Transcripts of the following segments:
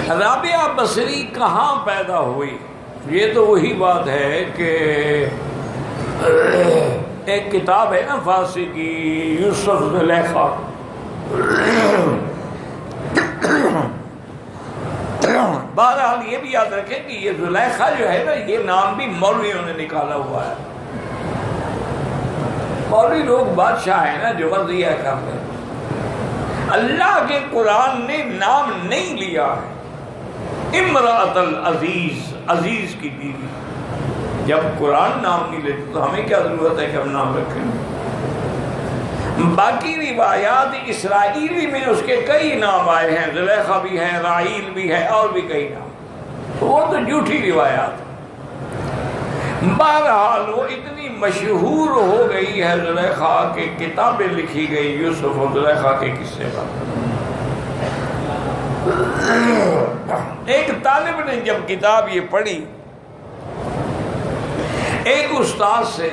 رابعہ بصری کہاں پیدا ہوئی؟ یہ تو وہی بات ہے کہ ایک کتاب ہے نا فارسی کی، یوسف زلیخا، بہرحال یہ بھی یاد رکھیں کہ یہ زلیخا جو ہے نا، یہ نام بھی مولویوں نے نکالا ہوا ہے۔ مولوی لوگ بادشاہ ہیں نا، جو مرضی ہے کرتے ہیں۔ اللہ کے قرآن نے نام نہیں لیا ہے امرأۃ العزیز، عزیز کی بیوی۔ جب قرآن نام نہیں لیتے تو ہمیں کیا ضرورت ہے کہ ہم نام رکھیں؟ باقی روایات اسرائیلی میں اس کے کئی نام آئے ہیں، زلیخا بھی ہے، راعیل بھی ہے، اور بھی کئی نام، وہ تو جھوٹی روایات ہیں۔ بہرحال وہ اتنی مشہور ہو گئی ہے زلیخا کہ کتابیں لکھی گئی یوسف و زلیخا کے قصے پر۔ ایک طالب نے جب کتاب یہ پڑھی ایک استاد سے،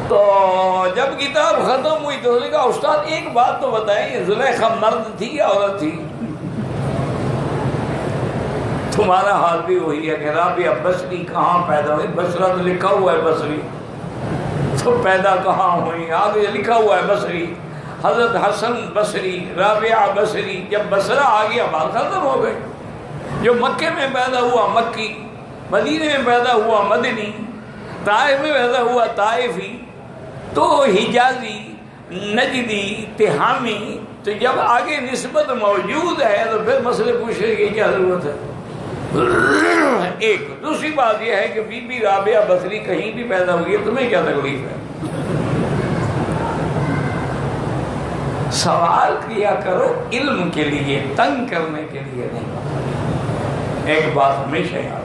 تو جب کتاب ختم ہوئی تو اس نے کہا استاد ایک بات تو بتائیں، زلیخا مرد تھی یا عورت تھی؟ تمہارا حال بھی وہی ہے کہ رابعہ بصری کہاں پیدا ہوئی؟ بصرہ تو لکھا ہوا ہے بصری، تو پیدا کہاں ہوئی؟ آگے لکھا ہوا ہے بصری، حضرت حسن بصری، رابعہ بصری۔ جب بصرہ آ گیا بات ختم ہو گئی۔ جو مکے میں پیدا ہوا مکی، مدینے میں پیدا ہوا مدنی، طائف میں پیدا ہوا طائفی، تو حجازی، نجدی، تہامی، تو جب آگے نسبت موجود ہے تو پھر مسئلے پوچھنے کی کیا ضرورت ہے؟ ایک دوسری بات یہ ہے کہ بی بی رابعہ بصری کہیں بھی پیدا ہوئی ہے، تمہیں کیا تکلیف ہے؟ سوال کیا کرو علم کے لیے، تنگ کرنے کے لیے نہیں۔ ایک بات ہمیشہ یاد،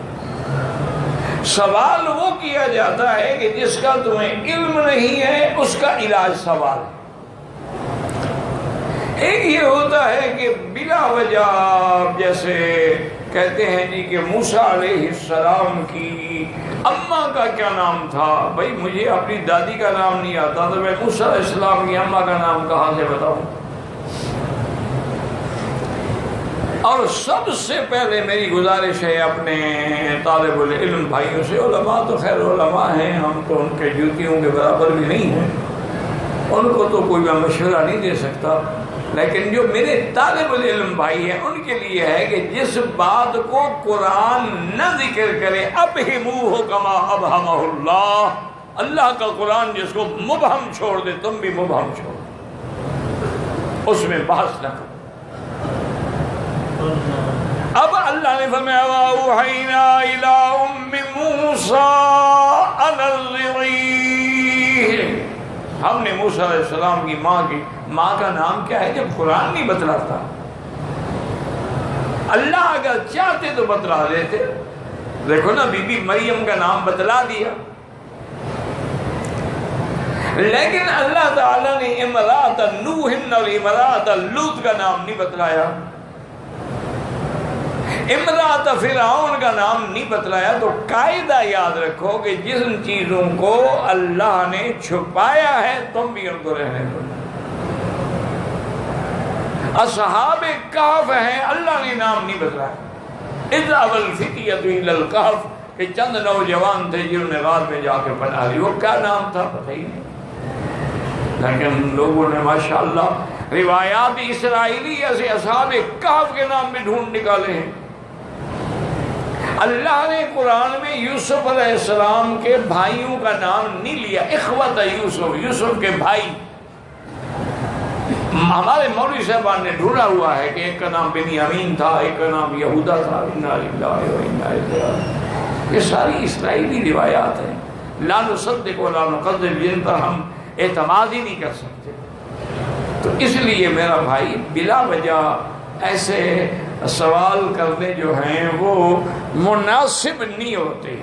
سوال وہ کیا جاتا ہے کہ جس کا تمہیں علم نہیں ہے اس کا علاج سوال۔ ایک یہ ہوتا ہے کہ بلا وجہ، جیسے کہتے ہیں جی کہ موسیٰ علیہ السلام کی اماں کا کیا نام تھا؟ بھائی مجھے اپنی دادی کا نام نہیں آتا تو میں موسیٰ علیہ السلام کی اماں کا نام کہاں سے بتاؤں؟ اور سب سے پہلے میری گزارش ہے اپنے طالب العلم بھائیوں سے، علماء تو خیر علماء ہیں، ہم تو ان کے جوتیوں کے برابر بھی نہیں ہیں، ان کو تو کوئی میں مشورہ نہیں دے سکتا، لیکن جو میرے طالب العلم بھائی ہیں ان کے لیے ہے کہ جس بات کو قرآن نہ ذکر کرے، ابہموہ کما ابہمہ اللہ، اللہ کا قرآن جس کو مبہم چھوڑ دے تم بھی مبہم چھوڑ دو، اس میں بحث نہ کرو۔ اب اللہ نے فرمایا وَأَوْحَيْنَا إِلَىٰ أُمِّ مُوسَىٰ أَنْ أَرْضِعِيهِ، ہم نے موسیٰ علیہ السلام کی ماں کا نام کیا ہے جب قرآن نہیں بتلاتا؟ اللہ اگر چاہتے تو بتلا دیتے، دیکھو نا بی بی مریم کا نام بتلا دیا، لیکن اللہ تعالیٰ نے امرأۃ نوح اور امرأۃ لوط کا نام نہیں بتلایا، امرأۃ فرعون کا نام نہیں بتلایا۔ تو قاعدہ یاد رکھو کہ جن چیزوں کو اللہ نے چھپایا ہے تم بھی ان کو رہنے دو۔ اصحاب کہف ہیں، اللہ نے نام نہیں بتلایا۔ اذ اوى الفتية الى الكهف، کہ چند نوجوان تھے جنہوں نے غار میں جا کے پناہ لی، وہ کیا نام تھا پتہ ہی نہیں، لیکن لوگوں نے ماشاءاللہ روایات اسرائیلی ایسے اصحاب کہف کے نام بھی ڈھونڈ نکالے ہیں۔ اللہ نے قرآن میں یوسف علیہ السلام کے بھائیوں کا نام نہیں لیا، اخوت یوسف، یوسف کے بھائی۔ ہمارے مولوی صاحبان نے ڈھونڈا ہوا ہے کہ ایک کا نام بنیامین تھا، ایک کا نام یہودا تھا۔ انا للہ و انا الیہ راجعون، یہ ساری اسرائیلی روایات ہیں، لا نصدق ولا نکذب، جن پر ہم اعتماد ہی نہیں کر سکتے۔ تو اس لیے میرا بھائی بلا وجہ ایسے سوال کرنے جو ہیں وہ مناسب نہیں ہوتے۔